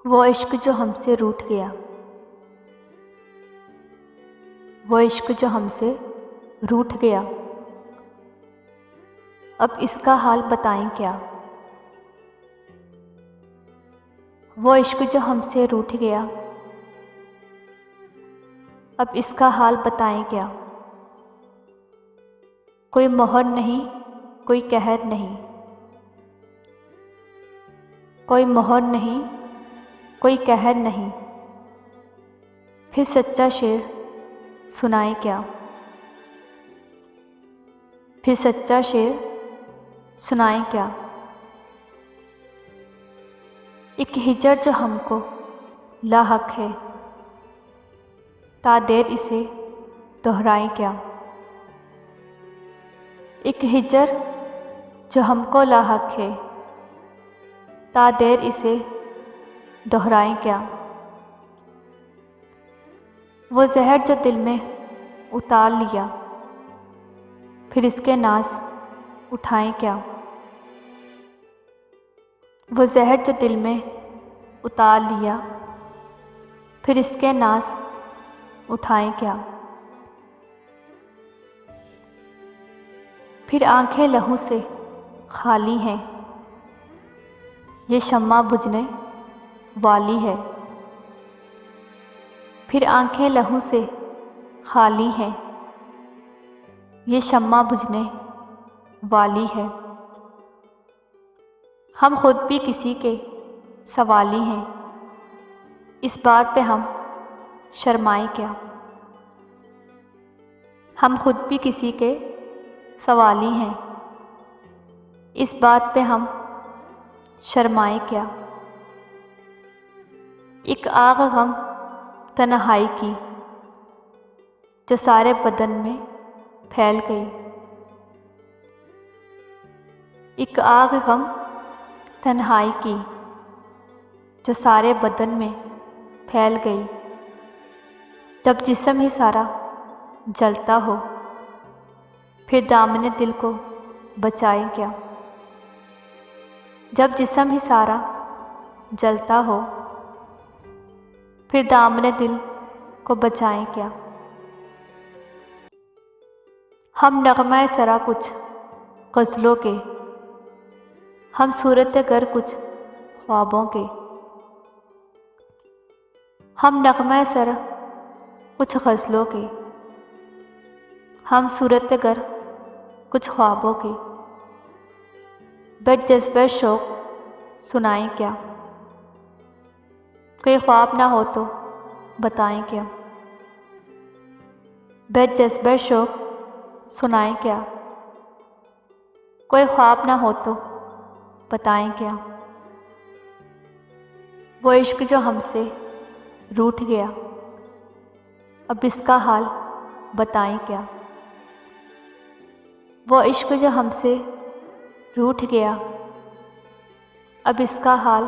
वो इश्क जो हमसे रूठ गया, वो इश्क जो हमसे रूठ गया, अब इसका हाल बताएं क्या। वो इश्क जो हमसे रूठ गया, अब इसका हाल बताएं क्या। कोई मोहर नहीं, कोई कहर नहीं, कोई मोहर नहीं, कोई कहर नहीं, फिर सच्चा शेर सुनाए क्या। फिर सच्चा शेर सुनाए क्या। एक हिजर जो हमको लाहक है, ता देर इसे दोहराए क्या। एक हिजर जो हमको लाहक है, ता देर इसे दोहराए क्या। वो जहर जो दिल में उतार लिया, फिर इसके नाज उठाएं क्या। वो जहर जो दिल में उतार लिया, फिर इसके नाज उठाएं क्या। फिर आंखें लहू से खाली हैं, ये शम्मा बुझने वाली है। फिर आंखें लहू से खाली हैं, ये शम्मा बुझने वाली है। हम खुद भी किसी के सवाली हैं, इस बात पे हम शर्माएं क्या। हम खुद भी किसी के सवाली हैं, इस बात पे हम शर्माएं क्या। एक आग गम तन्हाई की, जो सारे बदन में फैल गई। एक आग गम तन्हाई की, जो सारे बदन में फैल गई। जब जिस्म ही सारा जलता हो, फिर दामने दिल को बचाए क्या। जब जिस्म ही सारा जलता हो, फिर दामने दिल को बचाएं क्या। हम नगमा सरा कुछ गज़लों के, हम सूरत गर कुछ ख्वाबों के। हम नगमा सरा कुछ गज़लों के, हम सूरत गर कुछ ख्वाबों के। बद जज्बे शौक़ सुनाएं क्या, कोई ख्वाब ना हो तो बताएं क्या। बद जज्बे शौक़ सुनाएं क्या, कोई ख्वाब ना हो तो बताएं क्या। वो इश्क जो हमसे रूठ गया, अब इसका हाल बताएं क्या। वो इश्क जो हमसे रूठ गया, अब इसका हाल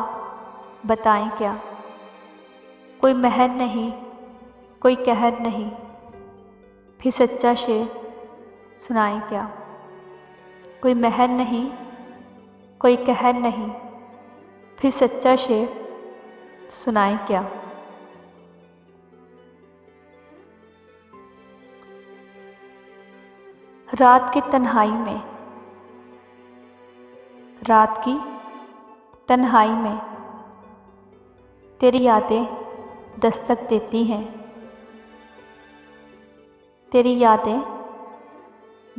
बताएं क्या। कोई महर नहीं, कोई कहर नहीं, फिर सच्चा शेर सुनाएं क्या। कोई महर नहीं, कोई कहर नहीं, फिर सच्चा शेर सुनाएं क्या। रात की तन्हाई में, रात की तन्हाई में तेरी यादें दस्तक देती हैं। तेरी यादें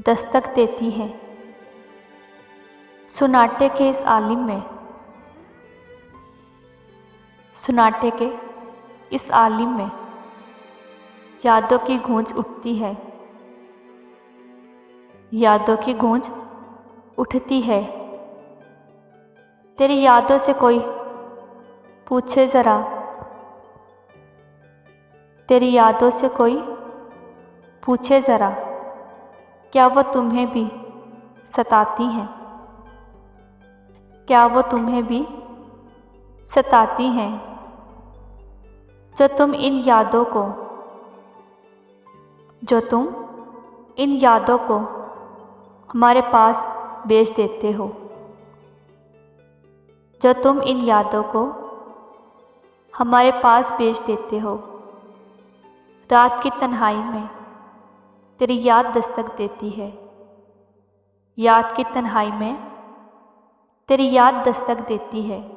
दस्तक देती हैं। सुनाटे के इस आलिम में, सुनाटे के इस आलिम में यादों की गूंज उठती है। यादों की गूंज उठती है। तेरी यादों से कोई पूछे ज़रा, तेरी यादों से कोई पूछे ज़रा, क्या वो तुम्हें भी सताती हैं। क्या वो तुम्हें भी सताती हैं, जो तुम इन यादों को, जो तुम इन यादों को हमारे पास बेच देते हो। जो तुम इन यादों को हमारे पास भेज देते हो। रात की तन्हाई में तेरी याद दस्तक देती है। याद की तन्हाई में तेरी याद दस्तक देती है।